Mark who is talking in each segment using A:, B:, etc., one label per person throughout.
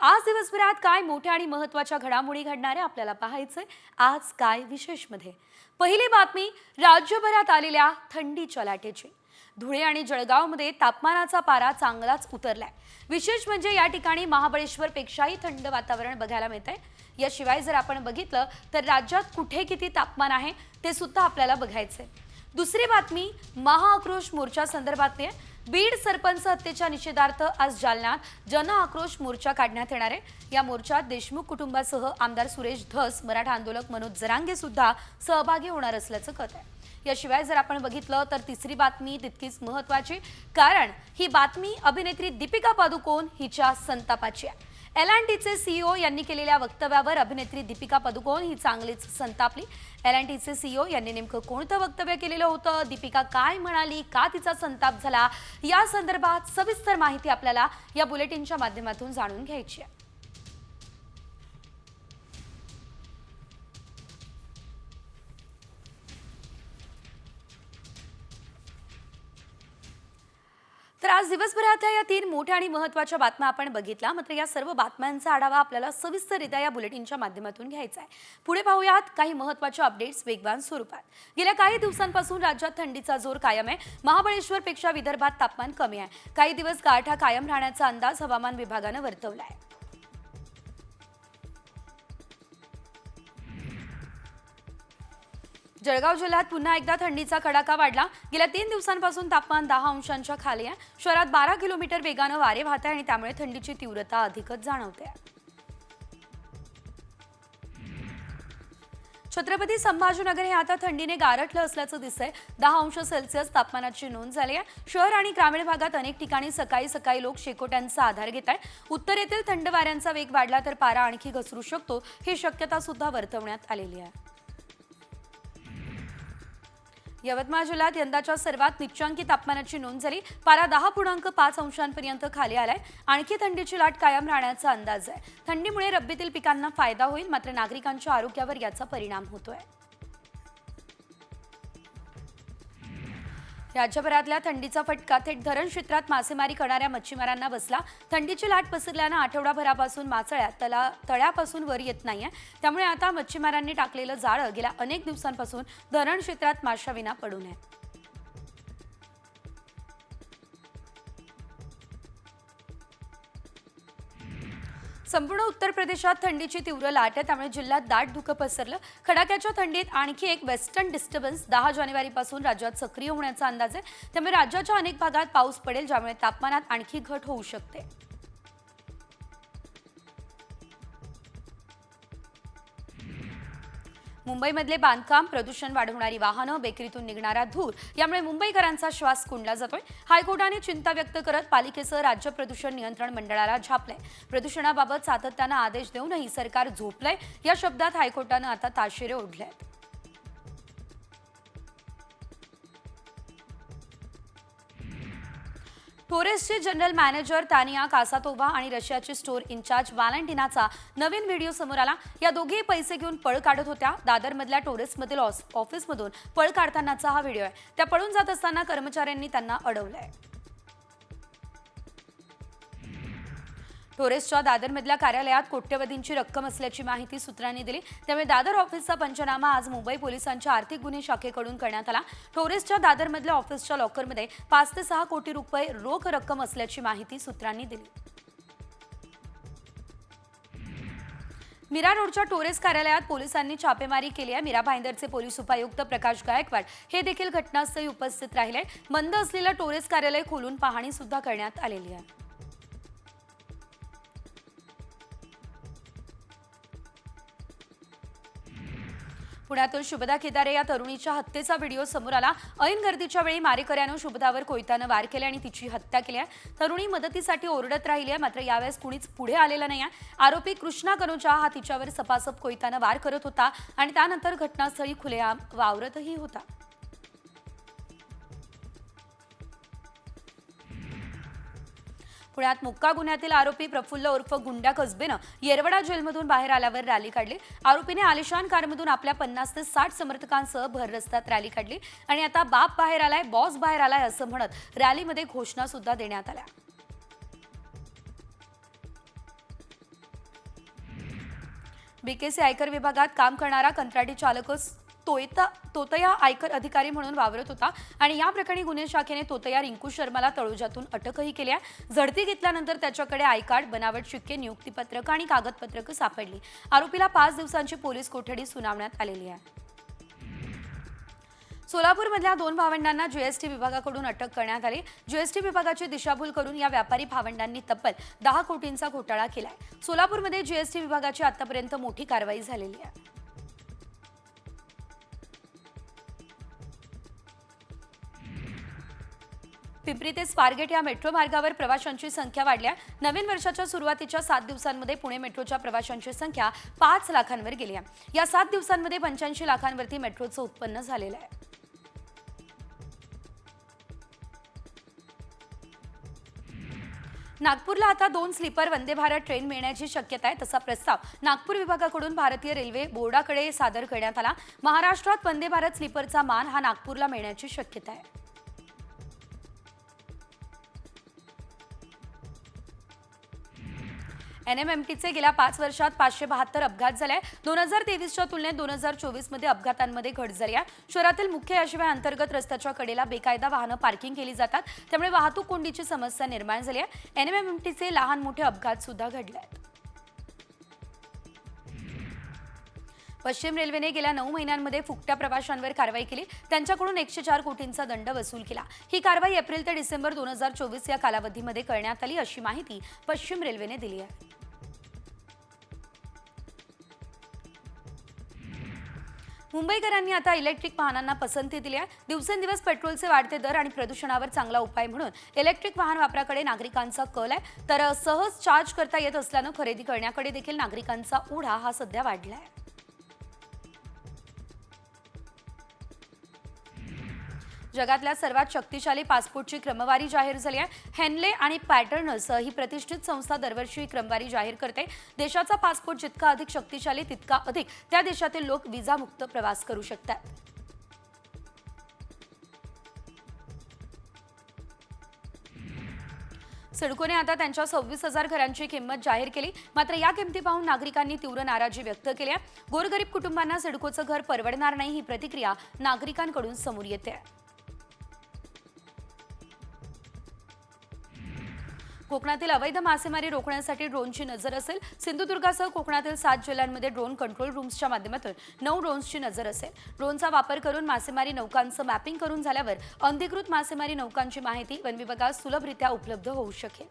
A: आज दिवसभरात काय मोठ्या आणि महत्त्वाच्या घडामोडी घडणार आहे आपल्याला पाहायचंय आज काय विशेषमध्ये। पहिली बातमी राज्यभरात आलेल्या थंडीच्या लाटेची। धुळे आणि जळगावमध्ये तापमानाचा पारा चांगलाच उतरलाय। विशेष म्हणजे या ठिकाणी महाबळेश्वर पेक्षाही थंड वातावरण बघायला मिळतंय। याशिवाय जर आपण बघितलं तर राज्यात कुठे किती तापमान आहे ते सुद्धा आपल्याला बघायचंय। दुसरी बातमी महाआक्रोश मोर्चा संदर्भातली आहे। बीड सरपंच हत्येच्या निषेधार्थ आज जालन्यात जन आक्रोश मोर्चा काढण्यात येणार आहे। या मोर्चात देशमुख कुटुंबासह आमदार सुरेश धस, मराठा आंदोलक मनोज जरांगे सुद्धा सहभागी होणार असल्याचं कळत आहे। याशिवाय जर आपण बघितलं तर तिसरी बातमी तितकीच महत्त्वाची, कारण ही बातमी अभिनेत्री दीपिका पादुकोण हिच्या संतापाची आहे। L&Tचे CEO यांनी केलेल्या वक्तव्यावर अभिनेत्री दीपिका पादुकोण ही चांगलीच संतापली। L&Tचे CEO यांनी नेमकं कोणतं वक्तव्य केलेलं होतं, दीपिका काय म्हणाली, का तिचा संताप झाला, या संदर्भात सविस्तर माहिती आपल्याला या बुलेटिनच्या माध्यमातून जाणून घ्यायची आहे। तर आज दिवसभरातल्या या तीन मोठ्या आणि महत्त्वाच्या बातम्या आपण बघितल्या। मात्र या सर्व बातम्यांचा आढावा आपल्याला सविस्तररित्या या बुलेटिनच्या माध्यमातून घ्यायचा आहे। पुढे पाहूयात काही महत्त्वाचे अपडेट्स वेगवान स्वरूपात। गेल्या काही दिवसांपासून राज्यात थंडीचा जोर कायम आहे। महाबळेश्वरपेक्षा विदर्भात तापमान कमी आहे। काही दिवस गारठा कायम राहण्याचा अंदाज हवामान विभागाने वर्तवला आहे। जळगाव जिल्ह्यात पुन्हा एकदा थंडीचा कडाका वाढला। गेल्या 3 दिवसांपासून तापमान 10 अंशांच्या खाली आहे। शहरात 12 किलोमीटर वेगाने वारे वाहत आहे आणि त्यामुळे थंडीची तीव्रता अधिकच जाणवते। छत्रपती संभाजीनगर हे आता थंडीने गारठलं असल्याचं दिसतंय। 10 अंश सेल्सिअस तापमानाची नोंद झाली आहे। शहर आणि ग्रामीण भागात अनेक ठिकाणी सकाळी लोक शेकोट्यांचा आधार घेत आहेत। उत्तरेतील थंड वाऱ्यांचा वेग वाढला तर पारा आणखी घसरू शकतो, ही शक्यता सुद्धा वर्तवण्यात आलेली आहे। यवतमाळ जिल्ह्यात यंदाच्या सर्वात निच्चांकी तापमानाची नोंद झाली। पारा 10.5 अंशांपर्यंत खाली आलाय। आणखी थंडीची लाट कायम राहण्याचा अंदाज आहे। थंडीमुळे रब्बीतील पिकांना फायदा होईल, मात्र नागरिकांच्या आरोग्यावर याचा परिणाम होतोय। राज्यभरातल्या थंडीचा फटका थेट धरण क्षेत्रात मासेमारी करणाऱ्या मच्छीमारांना बसला। थंडीची लाट पसरल्यानं आठवडाभरापासून मासळ्या तळ्यापासून वर येत नाहीये। त्यामुळे आता मच्छीमारांनी टाकलेलं जाळं गेल्या अनेक दिवसांपासून धरण क्षेत्रात माशाविना पडून आहे। संपूर्ण उत्तर प्रदेशात थंडीची तीव्र लाट आहे। त्यामुळे जिल्ह्यात दाट धुकं पसरलं। कडाक्याच्या थंडीत आणखी एक वेस्टर्न डिस्टर्बन्स 10 जानेवारीपासून राज्यात सक्रिय होण्याचा अंदाज आहे। त्यामुळे राज्याच्या अनेक भागात पाऊस पडेल, ज्यामुळे तापमानात आणखी घट होऊ शकते। मुंबईमधले बांधकाम, प्रदूषण वाढवणारी वाहनं, बेकरीतून निघणारा धूर यामुळे मुंबईकरांचा श्वास कोंडला जातोय। हायकोर्टाने चिंता व्यक्त करत पालिकेसह राज्य प्रदूषण नियंत्रण मंडळाला झापलंय। प्रदूषणाबाबत सातत्यानं आदेश देऊनही सरकार झोपलंय, या शब्दात हायकोर्टानं आता ताशेरे ओढलेत। टोरेसचे जनरल मॅनेजर तानिया कासातोव्हा आणि रशियाची स्टोर इन्चार्ज व्हॅलेंटिनाचा नवीन व्हिडिओ समोर आला। या दोघेही पैसे घेऊन पळ काढत होत्या। दादरमधल्या टोरेसमधील ऑफिसमधून पळ काढतानाचा हा व्हिडिओ आहे। त्या पळून जात असताना कर्मचाऱ्यांनी त्यांना अडवलंय। टोरेसच्या दादरमधल्या कार्यालयात कोट्यवधींची रक्कम असल्याची माहिती सूत्रांनी दिली। त्यामुळे दादर ऑफिसचा पंचनामा आज मुंबई पोलिसांच्या आर्थिक गुन्हे शाखेकडून करण्यात आला। टोरेसच्या दादरमधल्या ऑफिसच्या लॉकरमध्ये 5 ते 6 कोटी रुपये रोख रक्कम असल्याची माहिती सूत्रांनी दिली। मीरा रोडच्या टोरेस कार्यालयात पोलिसांनी छापेमारी केली आहे। मीरा भाईंदरचे पोलीस उपायुक्त प्रकाश गायकवाड हे देखील घटनास्थळी उपस्थित राहिले। बंद असलेलं टोरेस कार्यालय खोलून पाहणी सुद्धा करण्यात आलेली आहे। पुण्यातील शुभदा केदारे या तरुणीच्या हत्येचा व्हिडिओ समोर आला। ऐन गर्दीच्या वेळी मारेकऱ्यानं शुभदावर कोयत्यानं वार केले आणि तिची हत्या केली आहे। तरुणी मदतीसाठी ओरडत राहिली आहे, मात्र यावेळेस कुणीच पुढे आलेलं नाही आहे। आरोपी कृष्णा कनोजा हा तिच्यावर सपासप कोयत्यानं वार करत होता आणि त्यानंतर घटनास्थळी खुलेआम वावरतही होता। पुण्यात मुक्का गुन्ह्यातील आरोपी प्रफुल्ल उर्फ गुंड्या कसबेनं येरवडा जेलमधून बाहेर आल्यावर रॅली काढली। आरोपीने आलिशान कारमधून आपल्या 50 ते 60 समर्थकांसह भर रस्त्यात रॅली काढली आणि आता बाप बाहेर आलाय, बॉस बाहेर आलाय असं म्हणत रॅलीमध्ये घोषणा सुद्धा देण्यात आल्या। बीकेसी आयकर विभागात काम करणारा कंत्राटी चालकच तोतया आयकर अधिकारी म्हणून वावरत होता आणि या प्रकरणी गुन्हे शाखेने तोतया रिंकू शर्माला तळोजातून अटकही केली आहे। झडती घेतल्यानंतर त्याच्याकडे आय कार्ड, बनावट शिक्के, नियुक्तीपत्रक आणि कागदपत्रक सापडली। आरोपीला 5 दिवसांची पोलीस कोठडी सुनावण्यात आलेली आहे। सोलापूरमधल्या 2 भावंडांना जीएसटी विभागाकडून अटक करण्यात आली। जीएसटी विभागाची दिशाभूल करून या व्यापारी भावंडांनी तब्बल 10 कोटींचा घोटाळा केलाय। सोलापूरमध्ये जीएसटी विभागाची आतापर्यंत मोठी कारवाई झालेली आहे। पिंपरी ते स्वारगेट या मेट्रो मार्गावर प्रवाशांची संख्या वाढली आहे। नवीन वर्षाच्या सुरुवातीच्या 7 दिवसांमध्ये पुणे मेट्रोच्या प्रवाशांची संख्या 5 लाखांवर गेली आहे। या 7 दिवसांमध्ये 85 लाखांवरती मेट्रोचं उत्पन्न झालेलं आहे। नागपूरला आता 2 स्लीपर वंदे भारत ट्रेन मिळण्याची शक्यता आहे। तसा प्रस्ताव नागपूर विभागाकडून भारतीय रेल्वे बोर्डाकडे सादर करण्यात आला। महाराष्ट्रात वंदे भारत स्लीपरचा मान हा नागपूरला मिळण्याची शक्यता आहे। एनएमएमटीचे गेल्या 5 वर्षात 572 अपघात झाले। 2023च्या तुलनेत 2024 मध्ये अपघातांमध्ये घट झाली आहे। शहरातील मुख्य याशिवाय अंतर्गत रस्त्याच्या कडेला बेकायदा वाहनं पार्किंग केली जातात, त्यामुळे वाहतूक कोंडीची समस्या निर्माण झाली आहे। एनएमएमटीचे लहान मोठे अपघात सुद्धा घडले आहेत। पश्चिम रेल्वेने गेल्या 9 महिन्यांमध्ये फुकट्या प्रवाशांवर कारवाई केली। त्यांच्याकडून 104 कोटींचा दंड वसूल केला। ही कारवाई एप्रिल ते डिसेंबर 2024 या कालावधीमध्ये करण्यात आली, अशी माहिती पश्चिम रेल्वेने दिली आहे। मुंबईकरांनी आता इलेक्ट्रिक वाहनांना पसंती दिली आहे। दिवसेंदिवस पेट्रोलचे वाढते दर आणि प्रदूषणावर चांगला उपाय म्हणून इलेक्ट्रिक वाहन वापराकडे नागरिकांचा कल आहे। तर सहज चार्ज करता येत असल्यानं खरेदी करण्याकडे देखील नागरिकांचा ओढा हा सध्या वाढला आहे। जगातल्या सर्वात शक्तिशाली पासपोर्टची क्रमवारी जाहीर झाली आहे। हेनले आणि पॅटर्नस ही प्रतिष्ठित संस्था दरवर्षी ही क्रमवारी जाहीर करते। देशाचा पासपोर्ट जितका अधिक शक्तिशाली तितका अधिक त्या देशातील लोक विजामुक्त प्रवास करू शकतात। सिडकोने आता त्यांच्या 26,000 घरांची किंमत जाहीर केली। मात्र या किमती पाहून नागरिकांनी तीव्र नाराजी व्यक्त केली आहे। गोरगरीब कुटुंबांना सिडकोचं घर परवडणार नाही, ही प्रतिक्रिया नागरिकांकडून समोर येते। कोकणातील अवैध मासेमारी रोखण्यासाठी ड्रोनची नजर असेल। सिंधुदुर्गासह कोकणातील 7 जिल्ह्यांमध्ये ड्रोन कंट्रोल रूम्सच्या माध्यमातून 9 ड्रोन्सची नजर असेल। ड्रोनचा वापर करून मासेमारी नौकांचं मॅपिंग करून झाल्यावर अनधिकृत मासेमारी नौकांची माहिती वन विभागात सुलभरित्या उपलब्ध होऊ शकेल।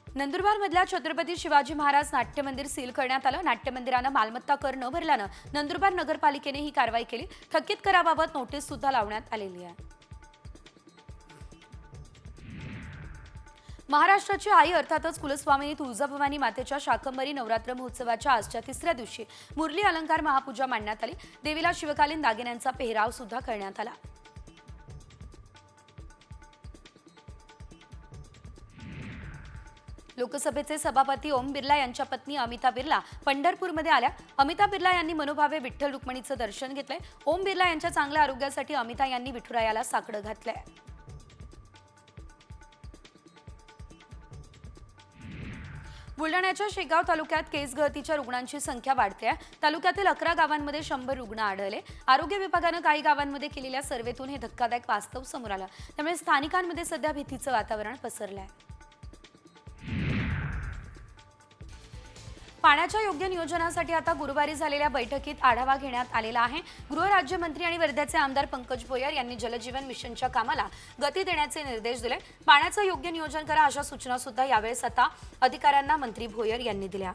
A: नंदुरबारमधल्या छत्रपती शिवाजी महाराज नाट्य मंदिर सील करण्यात आलं। नाट्य मंदिरानं मालमत्ता कर न भरल्यानं नंदुरबार नगरपालिकेने ही कारवाई केली। थकीत कराबाबत नोटीस सुद्धा लावण्यात आलेली आहे। महाराष्ट्राची आई अर्थातच कुलस्वामिनी तुळजाभवानी मातेच्या शाकंभरी नवरात्र महोत्सवाच्या आजच्या 3ऱ्या दिवशी मुरली अलंकार महापूजा मांडण्यात आली। देवीला शिवकालीन दागिन्यांचा पेहराव सुद्धा करण्यात आला। लोकसभेचे सभापती ओम बिर्ला यांच्या पत्नी अमिता बिर्ला पंढरपूरमध्ये आल्या। अमिता बिर्ला यांनी मनोभावे विठ्ठल रुक्मिणीचं दर्शन घेतलंय। ओम बिर्ला यांच्या चांगल्या आरोग्यासाठी अमिता यांनी विठुरायाला साकडं घातलंय। बुलढाण्याच्या शेगाव तालुक्यात केस गळतीच्या रुग्णांची संख्या वाढते आहे। तालुक्यातील 11 गावांमध्ये 100 रुग्ण आढळले। आरोग्य विभागानं काही गावांमध्ये केलेल्या सर्वेतून हे धक्कादायक वास्तव समोर आलं, त्यामुळे स्थानिकांमध्ये सध्या भीतीचं वातावरण पसरलंय। पाण्याच्या योग्य नियोजनासाठी आता गुरुवारी झालेल्या बैठकीत आढावा घेण्यात आलेला आहे। गृहराज्यमंत्री आणि वर्ध्याचे आमदार पंकज भोयर यांनी जलजीवन मिशनच्या कामाला गती देण्याचे निर्देश दिले। पाण्याचं योग्य नियोजन करा अशा सूचना सुद्धा यावेळेस आता अधिकाऱ्यांना मंत्री भोयर यांनी दिल्या।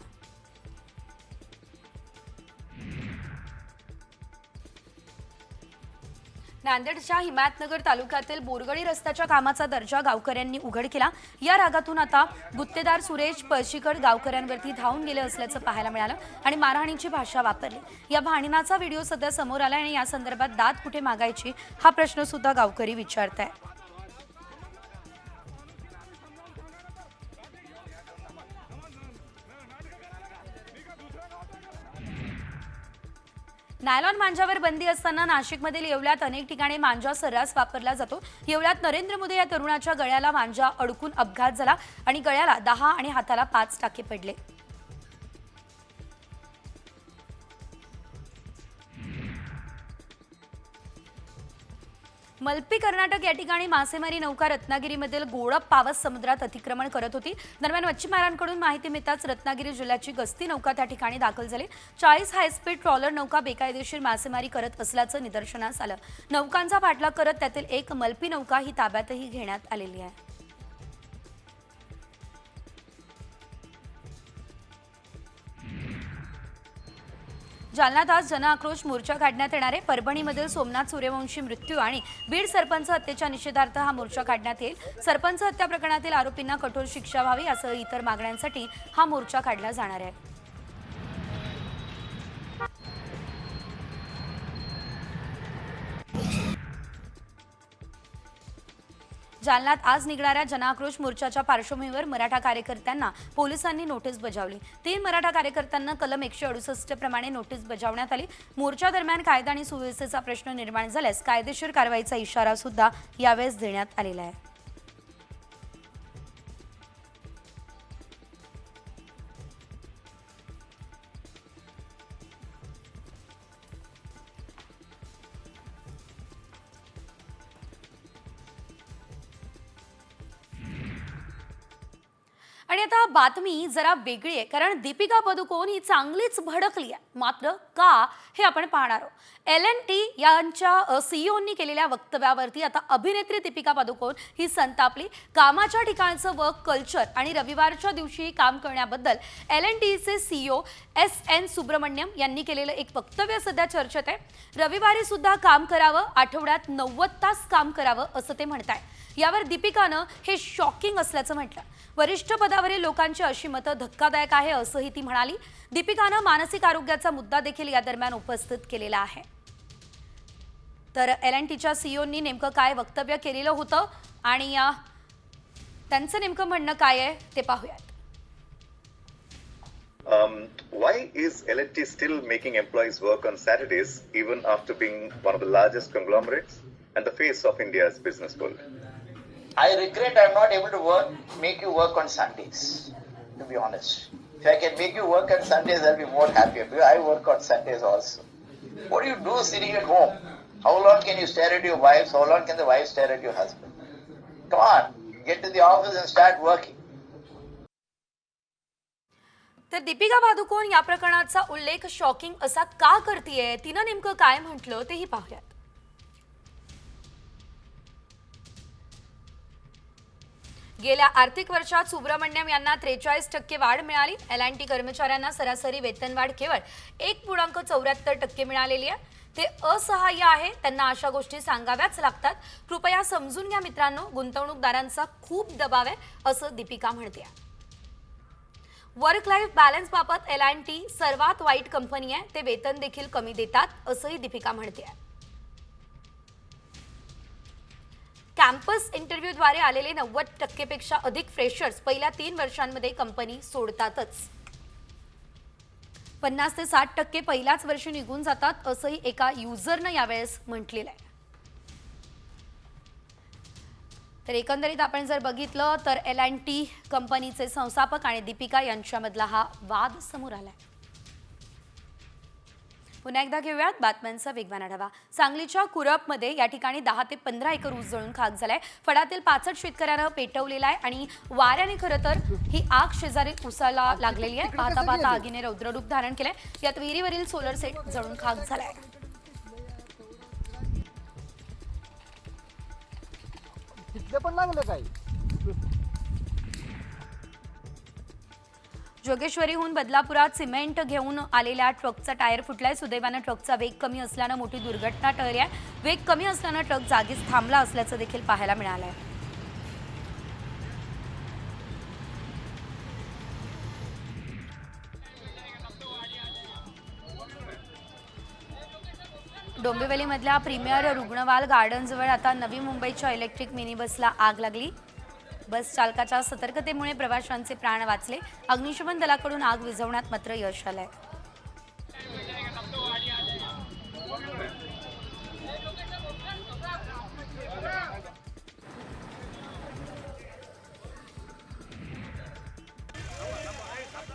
A: नांदेडच्या हिमायतनगर तालुक्यातील बोरगडी रस्त्याच्या कामाचा दर्जा गावकऱ्यांनी उघड केला। या रागातून आता गुत्तेदार सुरेश पळशीकर गावकऱ्यांवरती धावून गेले असल्याचं पाहायला मिळालं आणि मारहाणीची भाषा वापरली। या भांडणाचा व्हिडिओ सध्या समोर आला आणि या संदर्भात दाद कुठे मागायची हा प्रश्न सुद्धा गावकरी विचारतायत। नायलॉन मांजावर बंदी असताना नाशिकमधील येवल्यात अनेक ठिकाणी मांजा सर्रास वापरला जातो. येवल्यात नरेंद्र मोदी या तरुणाच्या गळ्याला मांजा अडकून अपघात झाला आणि गळ्याला 10 आणि हाताला 5 टाके पडले. मल्पी कर्नाटक या ठिकाणी मासेमारी नौका रत्नागिरीमधील गोडप पावस समुद्रात अतिक्रमण करत होती. दरम्यान मच्छीमारांकडून माहिती मिळताच रत्नागिरी जिल्ह्याची गस्ती नौका त्या ठिकाणी दाखल झाली. 40 हायस्पीड ट्रॉलर नौका बेकायदेशीर मासेमारी करत असल्याचं निदर्शनास आलं. नौकांचा पाठलाग करत त्यातील एक मल्पी नौका ही ताब्यातही घेण्यात आलेली आहे. जालन्यात आज जनआक्रोश मोर्चा काढण्यात येणार आहे. परभणीमधील सोमनाथ सूर्यवंशी मृत्यू आणि बीड सरपंच हत्येच्या निषेधार्थ हा मोर्चा काढण्यात येईल. सरपंच हत्या प्रकरणातील आरोपींना कठोर शिक्षा व्हावी असं इतर मागण्यांसाठी हा मोर्चा काढला जाणार आहे. जालन्यात आज निघणाऱ्या जनआक्रोश मोर्चाच्या पार्श्वभूमीवर मराठा कार्यकर्त्यांना पोलिसांनी नोटीस बजावली. 3 मराठा कार्यकर्त्यांना कलम 168 प्रमाणे नोटीस बजावण्यात आली. मोर्चा दरम्यान कायदा आणि सुव्यवस्थेचा प्रश्न निर्माण झाल्यास कायदेशीर कारवाईचा इशारा सुद्धा यावेळेस देण्यात आलेला आहे. आणि आता बातमी जरा वेगळी आहे, कारण दीपिका पदुकोण ही चांगलीच भडकली आहे. मात्र का हे आपण पाहणार आहोत. L&T यांच्या सीईओनी केलेल्या वक्तव्यावरती आता अभिनेत्री दीपिका पदुकोण ही संतापली. कामाच्या ठिकाणचं वर्क कल्चर आणि रविवारच्या दिवशी काम करण्याबद्दल L&Tचे सीईओ SN सुब्रमण्यम यांनी केलेलं एक वक्तव्य सध्या चर्चेत आहे. रविवारी सुद्धा काम करावं, आठवड्यात 90 तास काम करावं असं ते म्हणताय. यावर दीपिकानं हे शॉकिंग असल्याचं म्हटलं. वरिष्ठ पदावरील लोकांची अशी मतं धक्कादायक आहे असंही ती म्हणाली. दीपिकानं मानसिक आरोग्याचा मुद्दा देखील या दरम्यान उपस्थित केलेला आहे. तर L&Tच्या सीईओनी नेमकं काय वक्तव्य केलेलं होतं आणि त्यांचं नेमकं म्हणणं काय आहे ते पाहूयात.
B: Why is L&T still making employees work on Saturdays even after being one of the largest conglomerates and the face of India's business world?
C: I regret I'm not able to make you work on Sundays, to be honest. If I can make you work on Sundays, I'll be more happier, because I work on Sundays also. What do you do sitting at home? How long can you stare at your wives? How long can the wife stare at your husband? Come on, get to the office and start working.
A: तर दीपिका पादुकोण या प्रकरणाचा उल्लेख shocking असा का करतेय, तिनं नेमकं काय म्हटलं तेही पाहूयात. गेल्या आर्थिक वर्षात सुब्रमण्यम यांना 43% वाढ मिळाली. L&T कर्मचाऱ्यांना सरासरी वेतनवाढ केवळ 1.74% मिळालेली आहे. ते असहाय्य आहे, त्यांना अशा गोष्टी सांगाव्याच लागतात. कृपया समजून घ्या मित्रांनो, गुंतवणूकदारांचा खूप दबाव आहे असं दीपिका म्हणते. वर्क लाईफ बॅलन्स बाबत L&T सर्वात वाईट कंपनी आहे. ते वेतन देखील कमी देतात असंही दीपिका म्हणते. कॅम्पस इंटरव्ह्यूद्वारे आलेले 90% पेक्षा अधिक फ्रेशर्स पहिल्या 3 वर्षांमध्ये कंपनी सोडतातच. 50 ते 60% पहिल्याच वर्षी निघून जातात असंही एका युजरनं यावेळेस म्हटलेलं आहे. तर एकंदरीत आपण जर बघितलं तर L&T कंपनीचे संस्थापक आणि दीपिका यांच्यामधला हा वाद समोर आलाय. पुन्हा एकदा घेऊयात बातम्यांचा वेगवान आढावा. सांगलीच्या कुरपमध्ये या ठिकाणी 10 ते 15 एकर ऊस जळून खाक झालाय. फडातील 65 शेतकऱ्यांना पेटवलेला आहे आणि वाऱ्याने खरं तर ही आग शेजारी ऊसाला लागलेली आहे. पाहता पाहता आगीने रौद्ररूप धारण केलंय. यात विहिरीवरील सोलर सेट जळून खाक झालाय. जोगेश्वरीहून बदलापुरात सिमेंट घेऊन आलेल्या ट्रकचा टायर फुटलाय. सुदैवानं ट्रकचा वेग कमी असल्यानं मोठी दुर्घटना टळली आहे. वेग कमी असल्यानं ट्रक जागीच थांबला असल्याचं देखील पाहायला मिळालंय. डोंबिवलीमधल्या प्रीमियर रुग्णवाल गार्डनजवळ आता नवी मुंबईच्या इलेक्ट्रिक मिनी बसला आग लागली. बस चालकाच्या सतर्कतेमुळे प्रवाशांचे प्राण वाचले. अग्निशमन दलाकडून आग विझवण्यात मात्र यश आलंय.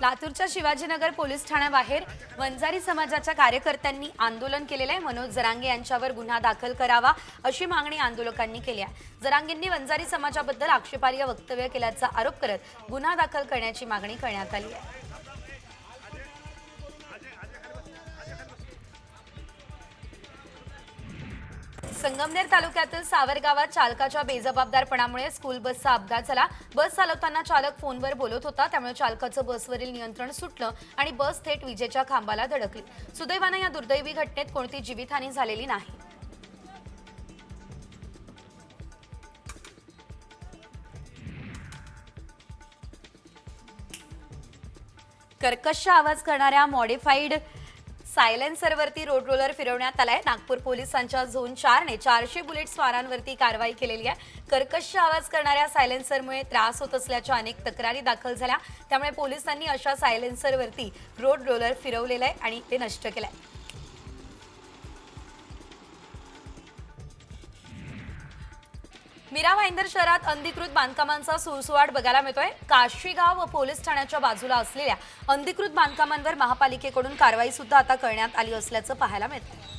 A: लातूरच्या शिवाजीनगर पोलीस ठाण्याबाहेर वंजारी समाजाच्या कार्यकर्त्यांनी आंदोलन केलेलं आहे। मनोज जरांगे यांच्यावर गुन्हा दाखल करावा अशी मागणी आंदोलकांनी केली आहे। जरांगेंनी वंजारी समाजाबद्दल आक्षेपार्ह वक्तव्य केल्याचा आरोप करत गुन्हा दाखल करण्याची मागणी करण्यात आली आहे। संगमनेर तालुक्यातील सावरगावात चालकाच्या बेजबाबदारपणामुळे स्कूल बसचा अपघात झाला। बस चालवताना चालक फोनवर बोलत होता, त्यामुळे चालकाचं बसवरील नियंत्रण सुटलं आणि बस थेट विजेच्या खांबाला धडकली। सुदैवाने या दुर्दैवी घटनेत कोणती जीवितहानी झालेली नाही। कर्कश आवाज करणाऱ्या मॉडिफाईड सायलेन्सरवरती रोड रोलर फिरवण्यात आलाय। नागपूर पोलिसांच्या झोन 4 ने 400 बुलेट स्वारांवरती कारवाई केलेली आहे। कर्कश आवाज करणाऱ्या सायलेन्सरमुळे त्रास होत असल्याच्या अनेक तक्रारी दाखल झाल्या, त्यामुळे पोलिसांनी अशा सायलेन्सरवरती रोड रोलर फिरवलेलं आहे आणि ते नष्ट केलंय। मीरा भाईंदर शहरात अनधिकृत बांधकामांचा सुळसुळाट बघायला मिळतोय। काशीगाव व पोलीस ठाण्याच्या बाजूला असलेल्या अनधिकृत बांधकामांवर महापालिकेकडून कारवाई सुद्धा आता करण्यात आली असल्याचं पाहायला मिळतंय।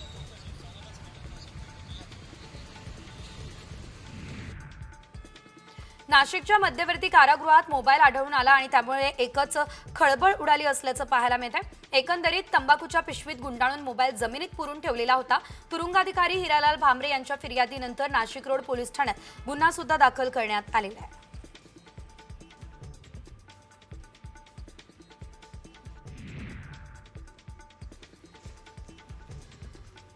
A: नाशिकच्या मध्यवर्ती कारागृहात मोबाईल आढळून आला आणि त्यामुळे एकच खळबळ उडाली असल्याचं पाहायला मिळतंय। एकंदरीत तंबाखूच्या पिशवीत गुंडाळून मोबाईल जमिनीत पुरून ठेवलेला होता। तुरुंगाधिकारी हिरालाल भांबरे यांच्या फिर्यादीनंतर नाशिक रोड पोलीस ठाण्यात गुन्हा सुद्धा दाखल करण्यात आलेला आहे।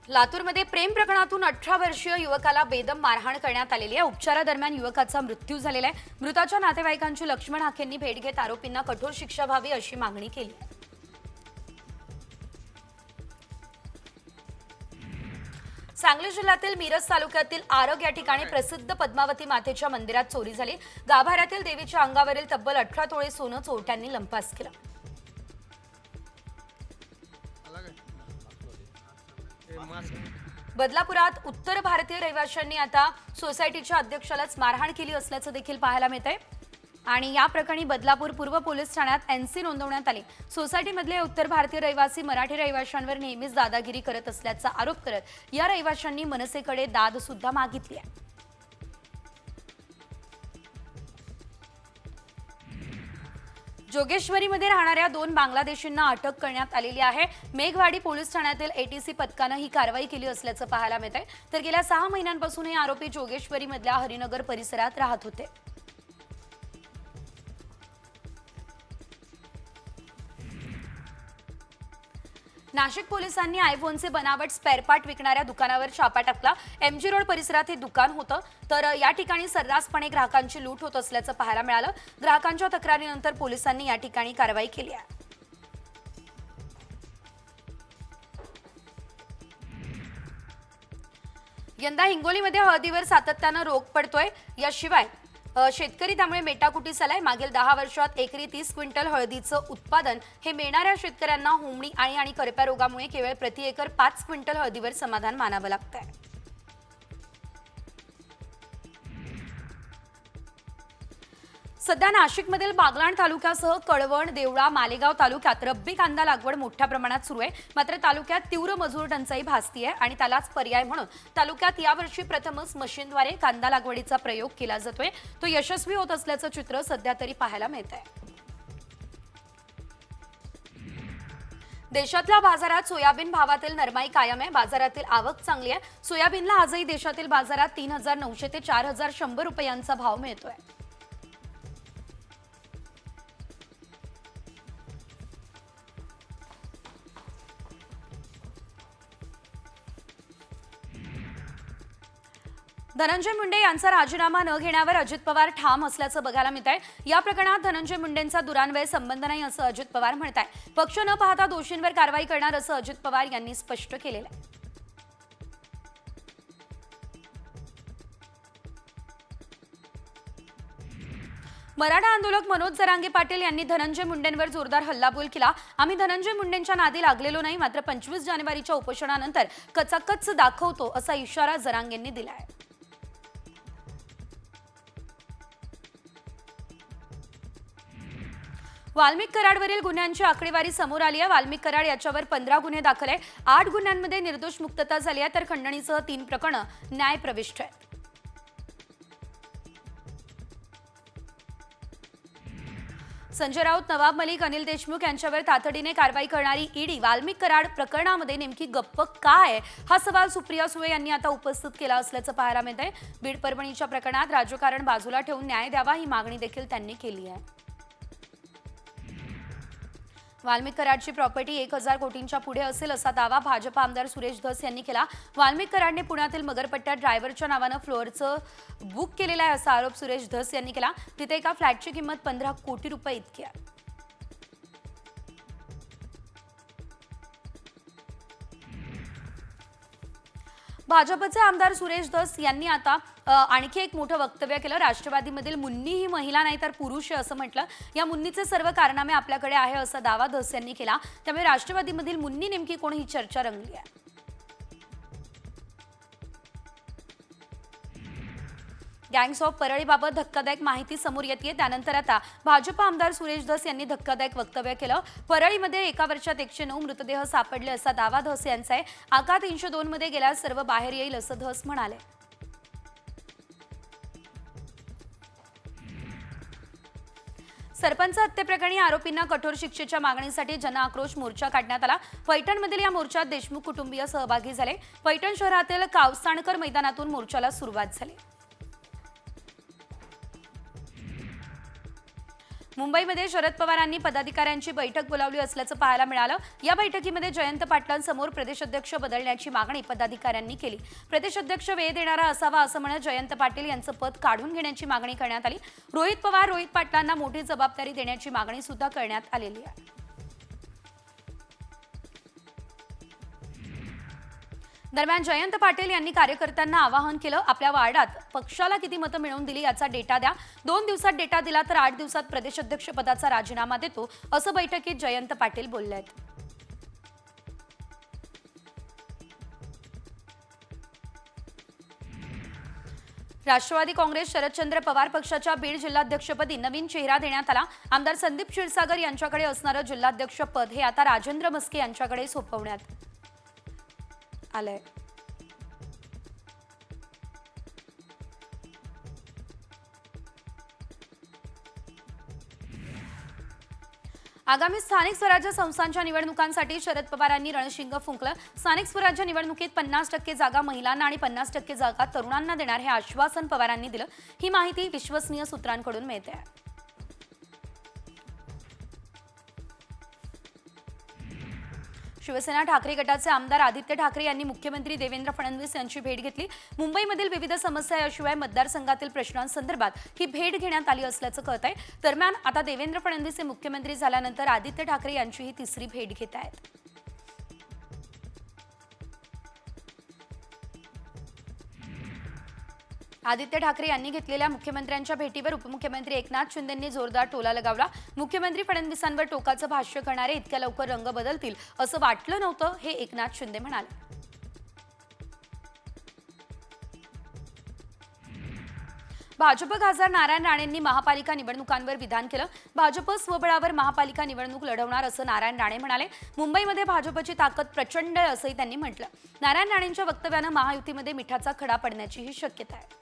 A: लातूरमध्ये प्रेम प्रकरणातून 18 वर्षीय युवकाला बेदम मारहाण करण्यात आलेली आहे। उपचारादरम्यान युवकाचा मृत्यू झालेला आहे। मृताच्या नातेवाईकांची लक्ष्मण हाकेंनी भेट घेत आरोपींना कठोर शिक्षा व्हावी अशी मागणी केली। सांगली जिल्ह्यातील मिरज तालुक्यातील आरग या ठिकाणी प्रसिद्ध पद्मावती मातेच्या मंदिरात चोरी झाली। गाभाऱ्यातील देवीच्या अंगावरील तब्बल 18 तोळे सोनं चोरट्यांनी लंपास केलं। बदलापुरात उत्तर भारतीय रहिवाशांनी आता सोसायटीच्या अध्यक्षालाच मारहाण केली असल्याचं देखील पाहायला मिळतंय आणि या प्रकरणी बदलापूर पूर्व पोलीस ठाण्यात एनसी नोंदवण्यात आली। सोसायटीमधले उत्तर भारतीय रहिवासी मराठी रहिवाशांवर नेहमीच दादागिरी करत असल्याचा आरोप करत या रहिवाशांनी मनसेकडे दाद सुद्धा मागितली आहे। जोगेश्वरीमध्ये राहणाऱ्या 2 बांगलादेशींना अटक करण्यात आलेली आहे। मेघवाडी पोलीस ठाण्यातील एटीसी पथकानं ही कारवाई केली असल्याचं पाहायला मिळतंय। तर गेल्या 6 महिन्यांपासून हे आरोपी जोगेश्वरीमधल्या हरिनगर परिसरात राहत होते। नाशिक पोलिसांनी आयफोनचे बनावट स्पेअर पार्ट विकणाऱ्या दुकानावर छापा टाकला। एमजी रोड परिसरात हे दुकान होतं, तर या ठिकाणी सर्रासपणे ग्राहकांची लूट होत असल्याचं पाहायला मिळालं। ग्राहकांच्या तक्रारीनंतर पोलिसांनी या ठिकाणी कारवाई केली आहे। यंदा हिंगोलीमध्ये हळदीवर सातत्यानं रोग पडतोय। याशिवाय शेतकरी त्यामुळे मेटाकुटीस आलाय। मागील 10 वर्षात एकरी 30 क्विंटल हळदीचं उत्पादन हे मिळणाऱ्या शेतकऱ्यांना हुमणी आणि करप्या रोगामुळे केवळ प्रति एकर 5 क्विंटल हळदीवर समाधान मानावं लागतंय। सध्या नाशिकमधील बागलाण तालुक्यासह कळवण, देवळा, मालेगाव तालुक्यात रब्बी कांदा लागवड मोठ्या प्रमाणात सुरू आहे। मात्र तालुक्यात तीव्र मजूर टंचाई भासती आहे आणि त्यालाच पर्याय म्हणून तालुक्यात यावर्षी प्रथमच मशीनद्वारे कांदा लागवडीचा प्रयोग केला जातोय। तो यशस्वी होत असल्याचं चित्र सध्या तरी पाहायला मिळतंय। देशातल्या बाजारात सोयाबीन भावातील नरमाई कायम आहे। बाजारातील आवक चांगली आहे। सोयाबीनला आजही देशातील बाजारात 3900 ते 4100 रुपयांचा भाव मिळतोय। धनंजय मुंडे यांचा राजीनामा न घेण्यावर अजित पवार ठाम असल्याचं बघायला मिळतंय। या प्रकरणात धनंजय मुंडेंचा दुरान्वये संबंध नाही असं अजित पवार म्हणतायत। पक्ष न पाहता दोषींवर कारवाई करणार असं अजित पवार यांनी स्पष्ट केलेलं आहे। मराठा आंदोलक मनोज जरांगे पाटील यांनी धनंजय मुंडेंवर जोरदार हल्लाबोल केला। आम्ही धनंजय मुंडेंच्या नादी लागलेलो नाही, मात्र 25 जानेवारीच्या उपोषणानंतर कचाकच दाखवतो असा इशारा जरांगेंनी दिला आहे। वाल्मिक कराडवरील गुन्ह्यांची आकडेवारी समोर आली आहे। वाल्मिक कराड याच्यावर 15 गुन्हे दाखल आहे। 8 गुन्ह्यांमध्ये निर्दोष मुक्तता झाली आहे, तर खंडणीसह 3 प्रकरणं न्यायप्रविष्ट आहेत। संजय राऊत, नवाब मलिक, अनिल देशमुख यांच्यावर तातडीने कारवाई करणारी ईडी वाल्मिक कराड प्रकरणामध्ये नेमकी गप्प काय आहे, हा सवाल सुप्रिया सुळे यांनी आता उपस्थित केला असल्याचं पाहायला मिळत आहे। बीड परभणीच्या प्रकरणात राजकारण बाजूला ठेवून न्याय द्यावा ही मागणी देखील त्यांनी केली आहे। वाल्मिक कराडची प्रॉपर्टी 1000 कोटींच्या पुढे असेल असा दावा भाजप आमदार सुरेश धस यांनी केला। वाल्मिक कराडने पुण्यातील मगरपट्ट्यात ड्रायव्हरच्या नावानं फ्लोअरचं बुक केलेला आहे असा आरोप सुरेश धस यांनी केला। तिथे एका फ्लॅटची किंमत 15 कोटी रुपये इतकी आहे। भाजपचे आमदार सुरेश धस यांनी आता आणखी एक मोठं वक्तव्य केलं। राष्ट्रवादीमधील मुन्नी ही महिला नाही तर पुरुष आहे असं म्हटलं। या मुन्नीचे सर्व कारनामे आपल्याकडे आहे असा दावा धस यांनी केला। त्यामुळे राष्ट्रवादीमधील मुन्नी नेमकी कोण ही चर्चा रंगली आहे। गँग्स ऑफ परळीबाबत धक्कादायक माहिती समोर येते। त्यानंतर आता भाजप आमदार सुरेश धस यांनी धक्कादायक वक्तव्य केलं। परळीमध्ये एका वर्षात 109 मृतदेह सापडले असा दावा धस यांचा आहे। आका 302 मध्ये गेल्यास सर्व बाहेर येईल असं धस म्हणाले। सरपंच हत्येप्रकरणी आरोपींना कठोर शिक्षेच्या मागणीसाठी जनआक्रोश मोर्चा काढण्यात आला। पैठणमधील या मोर्चात देशमुख कुटुंबीय सहभागी झाले। पैठण शहरातील कावसाणकर मैदानातून मोर्चाला सुरुवात झाली। मुंबईमध्ये शरद पवारांनी पदाधिकाऱ्यांची बैठक बोलावली असल्याचं पाहायला मिळालं। या बैठकीमध्ये जयंत पाटलांसमोर प्रदेशाध्यक्ष बदलण्याची मागणी पदाधिकाऱ्यांनी केली। प्रदेशाध्यक्ष वेळ देणारा असावा असं म्हणत जयंत पाटील यांचं पद काढून घेण्याची मागणी करण्यात आली। रोहित पाटलांना मोठी जबाबदारी देण्याची मागणी सुद्धा करण्यात आलेली आहे। दरम्यान जयंत पाटील यांनी कार्यकर्त्यांना आवाहन केलं, आपल्या वार्डात पक्षाला किती मतं मिळवून दिली याचा डेटा द्या। 2 दिवसात डेटा दिला तर 8 दिवसात प्रदेशाध्यक्ष पदाचा राजीनामा देतो असं बैठकीत जयंत पाटील बोलले आहेत। राष्ट्रवादी काँग्रेस शरदचंद्र पवार पक्षाच्या बीड जिल्हाध्यक्षपदी नवीन चेहरा देण्यात आला। आमदार संदीप क्षीरसागर यांच्याकडे असणारं जिल्हाध्यक्षपद हे आता राजेंद्र मस्के यांच्याकडे सोपवण्यात आलंय। आगामी स्थानिक स्वराज्य संस्थांच्या निवडणुकांसाठी शरद पवारांनी रणशिंग फुंकलं। स्थानिक स्वराज्य निवडणुकीत 50% जागा महिलांना आणि 50% जागा तरुणांना देणार हे आश्वासन पवारांनी दिलं। ही माहिती विश्वसनीय सूत्रांकडून मिळते आहे। शिवसेना ठाकरे गटाचे आमदार आदित्य ठाकरे यांनी मुख्यमंत्री देवेंद्र फडणवीस यांची भेट घेतली। मुंबईमधील विविध समस्या याशिवाय मतदारसंघातील प्रश्नांसंदर्भात ही भेट घेण्यात आली असल्याचं कळत आहे। दरम्यान आता देवेंद्र फडणवीस हे मुख्यमंत्री झाल्यानंतर आदित्य ठाकरे यांची ही तिसरी भेट घेत आहेत। आदित्य ठाकरे यांनी घेतलेल्या मुख्यमंत्र्यांच्या भेटीवर उपमुख्यमंत्री एकनाथ शिंदेंनी जोरदार टोला लगावला। मुख्यमंत्री फडणवीसांवर टोकाचं भाष्य करणारे इतक्या लवकर रंग बदलतील असं वाटलं नव्हतं, हे एकनाथ शिंदे म्हणाले। भाजप खासदार नारायण राणेंनी महापालिका निवडणुकांवर विधान केलं। भाजप स्वबळावर महापालिका निवडणूक लढवणार असं नारायण राणे म्हणाले। मुंबईमध्ये भाजपची ताकद प्रचंड आहे असंही त्यांनी म्हटलं। नारायण राणेंच्या वक्तव्यानं महायुतीमध्ये मिठाचा खडा पडण्याचीही शक्यता आहे।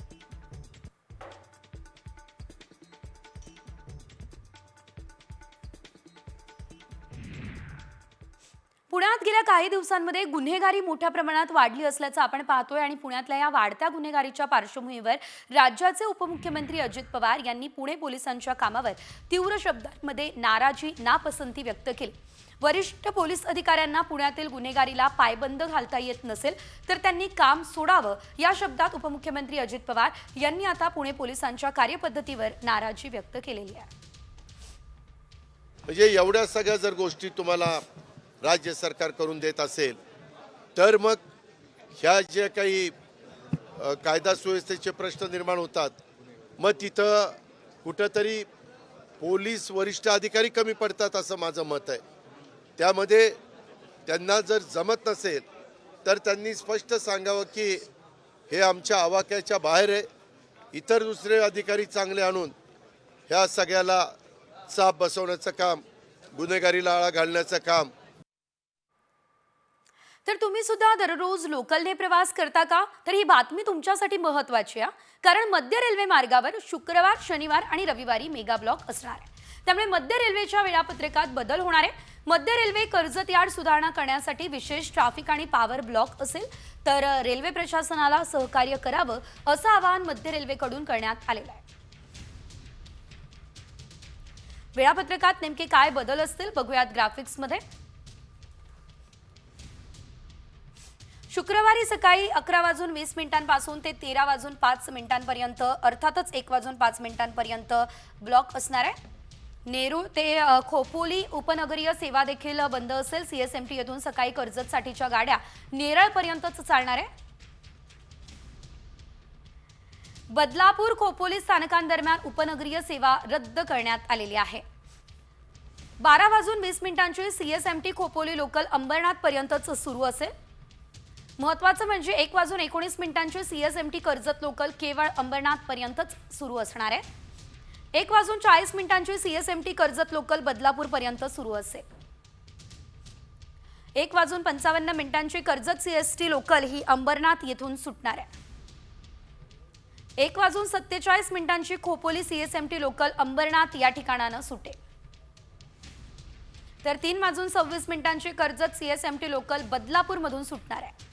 A: पुण्यात गेल्या काही दिवसांमध्ये गुन्हेगारी मोठ्या प्रमाणात वाढली असल्याचं आपण पाहतोय आणि पुण्यातल्या या वाढत्या गुन्हेगारीच्या पार्श्वभूमीवर राज्याचे उपमुख्यमंत्री अजित पवार यांनी पुणे पोलिसांच्या कामावर तीव्र शब्दांमध्ये नाराजी, नापसंती व्यक्त केली। वरिष्ठ पोलीस अधिकाऱ्यांना पुण्यातील गुन्हेगारीला पायबंद घालता येत नसेल तर त्यांनी काम सोडावं, या शब्दात उपमुख्यमंत्री अजित पवार यांनी आता पुणे पोलिसांच्या कार्यपद्धतीवर नाराजी व्यक्त केलेली आहे।
D: म्हणजे एवढ्या सगळ्या जर गोष्टी तुम्हाला राज्य सरकार करून देत असेल तर मग ह्या जे काही कायदा सुव्यवस्थेचे प्रश्न निर्माण होतात, मग तिथं कुठंतरी पोलीस वरिष्ठ अधिकारी कमी पडतात असं माझं मत आहे। त्यामध्ये त्यांना जर जमत नसेल तर त्यांनी स्पष्ट सांगावं की हे आमच्या आवाक्याच्या बाहेर आहे, इतर दुसरे अधिकारी चांगले आणून ह्या सगळ्याला चाप बसवण्याचं काम, गुन्हेगारीला आळा घालण्याचं काम.
A: तर तुम्ही सुद्धा दररोज लोकलने प्रवास करता का? तर ही बातमी तुमच्यासाठी महत्त्वाची आहे, कारण मध्य रेल्वे मार्गावर शुक्रवार, शनिवार आणि रविवारी मेगा ब्लॉक असणार आहे. त्यामुळे मध्य रेल्वेच्या वेळापत्रकात बदल होणार आहे. मध्य रेल्वे कर्जत यार्ड सुधारणा करण्यासाठी विशेष ट्रॅफिक आणि पॉवर ब्लॉक असेल, तर रेल्वे प्रशासनाला सहकार्य करावं असं आवाहन मध्य रेल्वेकडून करण्यात आलेलं आहे. वेळापत्रकात नेमके काय बदल असतील बघूयात ग्राफिक्समध्ये. शुक्रवारी सकाळी 11:20 पासून ते 13:05 अर्थातच 1:05 ब्लॉक असणार आहे. नेरूळ ते खोपोली उपनगरीय सेवा देखील बंद असेल. CSMT येथून सकाळी कर्जतसाठीच्या गाड्या नेरळपर्यंतच चालणार आहे. बदलापूर खोपोली स्थानकांदरम्यान उपनगरीय सेवा रद्द करण्यात आलेली आहे. 12:20 CSMT खोपोली लोकल अंबरनाथ पर्यंतच सुरू असेल. महत्त्वाचं म्हणजे 1:19 CSMT कर्जत लोकल केवळ अंबरनाथ पर्यंतच सुरू असणार आहे. 1:40 CSMT कर्जत लोकल बदलापूर पर्यंत सुरू असेल. 1:55 कर्जत CST लोकल ही अंबरनाथ येथून सुटणार आहे. 1:47 खोपोली CSMT लोकल अंबरनाथ या ठिकाणानं सुटेल. तर 3:26 कर्जत CSMT लोकल बदलापूर मधून सुटणार आहे.